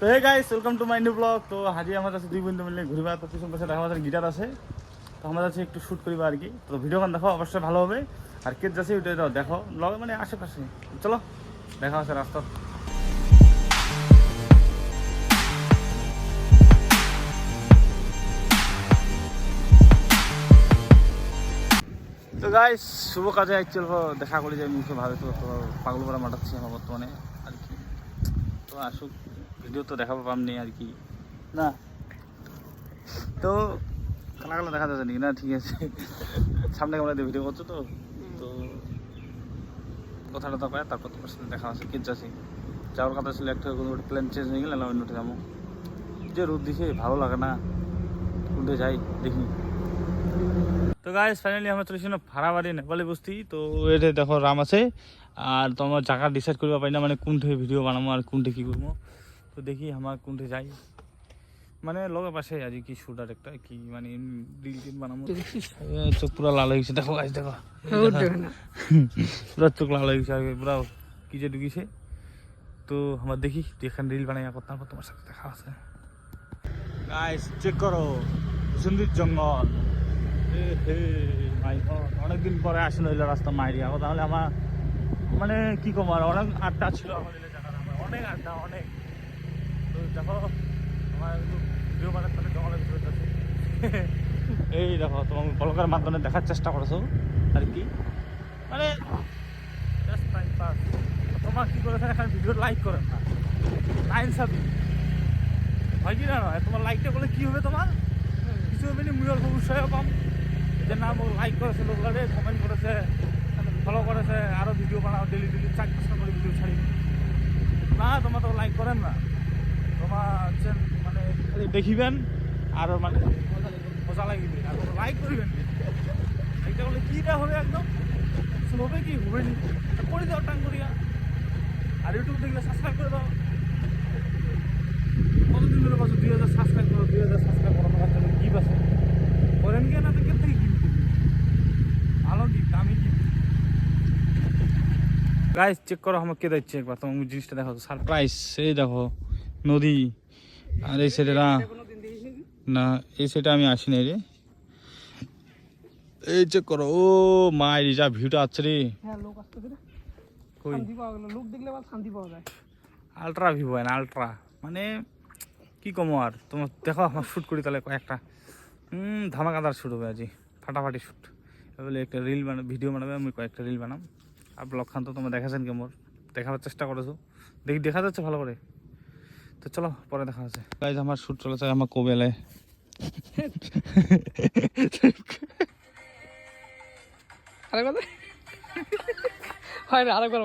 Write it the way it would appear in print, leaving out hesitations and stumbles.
তো hey guys welcome to my new blog. তো হাজি আমার কাছে দুই বন্ধু মিলে ঘুরবা, তো পিছন পাশে দেখা আমাদের গিটার আছে, তো আমাদের কাছে একটু শ্যুট করিবা আর কি। তো ভিডিওখান দেখো অবশ্যই ভালো হবে, আর কে যাচ্ছে ওইটা দেখো লগে মানে আশেপাশে। চলো দেখা আছে রাস্তা। তো গাইস শুভ কাজে অ্যাকচুয়াল দেখা করি যে মুখে ভাবে তো পাগল করা মাটাচ্ছি আমার বর্তমানে আর কি। তো আসুক ভিডিও তো দেখাবো পামনি আর কি না, তো কালা দেখা যাচ্ছে নাকি না? ঠিক আছে, সামনে ক্যামেরা দিয়ে ভিডিও করছো তো, তো কথাটা তো পায়, তারপর তোমার সাথে দেখা আছে। কিনতে যাচ্ছি, যাওয়ার কথা ছিল একটা, কোনো প্ল্যান চেঞ্জ হয়ে গেলে অন্য উঠে যাবো। যে রোদ দিছে ভালো লাগে না, উঠে যাই দেখি। তো গাইস ফাইনালি আমরা চলেছি না ভাড়া বাড়ি নেপালি বস্তি। তো এটা দেখো রাম আছে, আর তোমার জায়গা ডিসাইড করবা পারি না মানে কোনঠে ভিডিও বানাবো আর কোনঠে কী করবো। তো দেখি আমার কোনঠে যাই, মানে লগে পাশে আজ কি শুটার একটা কি মানে রিল টিল বানাবো। চোখ পুরো লাল হয়ে গেছে, দেখো গাইস দেখো পুরো চোখ লাল হয়ে গেছে আর পুরো কি যে ঢুকিছে। তো আমার দেখি এখানে রিল বানাই করতাম, তোমার সাথে দেখা আছে। গাইস চেক করো সুন্দর জঙ্গল, অনেকদিন পরে আসেন হইলো রাস্তা মাইরি আগো, তাহলে আমার মানে কি কম আর অনেক আড্ডা ছিল আমাদের জায়গাটা, অনেক আড্ডা অনেক। তো দেখো আমার ভিডিও বানাতে হলে জঙ্গলের ভিতরে যাচ্ছে। এই দেখো তোমার ব্লগের মাধ্যমে দেখার চেষ্টা করছো আর কি, মানে জাস্ট টাইম পাস। তোমার কী করেছে এখানে ভিডিও লাইক করেন না, লাইন সাবি হয় কি না নয়? তোমার লাইকটা করলে কী হবে, তোমার কিছু হবে না, মুয়াল অবশ্যই পাম যে না ও লাইক করেছে, লোকরা কমেন্ট করেছে, ফলো করেছে, আরও ভিডিও বানাও ডেলি 4-5টা করে ভিডিও ছাড়ি না। তোমার তো লাইক করেন না, তোমার হচ্ছে মানে খালি দেখিবেন আর মানে মজা লাগবে, আর লাইক করবেন। লাইকটা করলে কীটা হবে, একদম হবে কি হবে নি করে দাও টান করিয়া, আর ইউটিউব দেখলে সাবস্ক্রাইব করে দাও। কতদিন ধরে বলছো 2000 সাবস্ক্রাইব করো, 2000 সাবস্ক্রাইব করো, আমার কাছে গিফট আছে করেন গিয়ে না, তো কে থেকে গিফট ভালো গিফট আমি গিফট। গাইস চেক করো আমাকে কে দিচ্ছে একবার, তোমার জিনিসটা দেখো সারপ্রাইজ। এই দেখো নদী, আর এই সাইডে না, এই সাইডে আমি আসি নাই রে। এই চেক করো, ও মায়ের যা ভিউটা আছে রে, আলট্রা ভিউ হয় না, আলট্রা মানে কি কমো আর। তোমার দেখো আমার শ্যুট করি তাহলে কয়েকটা ধামাকাদার শ্যুট হবে আজি, ফাটাফাটি শ্যুট। এবারে একটা রিল বানাবে, ভিডিও বানাবে, আমি কয়েকটা রিল বানাম। আর ব্লগ খান তো তোমরা দেখাছেন কেমন, দেখাবার চেষ্টা করেছো, দেখি দেখা যাচ্ছে ভালো করে। তো চলো পরে দেখা আছে। গাইজ আমার শ্যুট চলেছে আমার কোবেলায়। আরেকবার হয় না, আরেকবার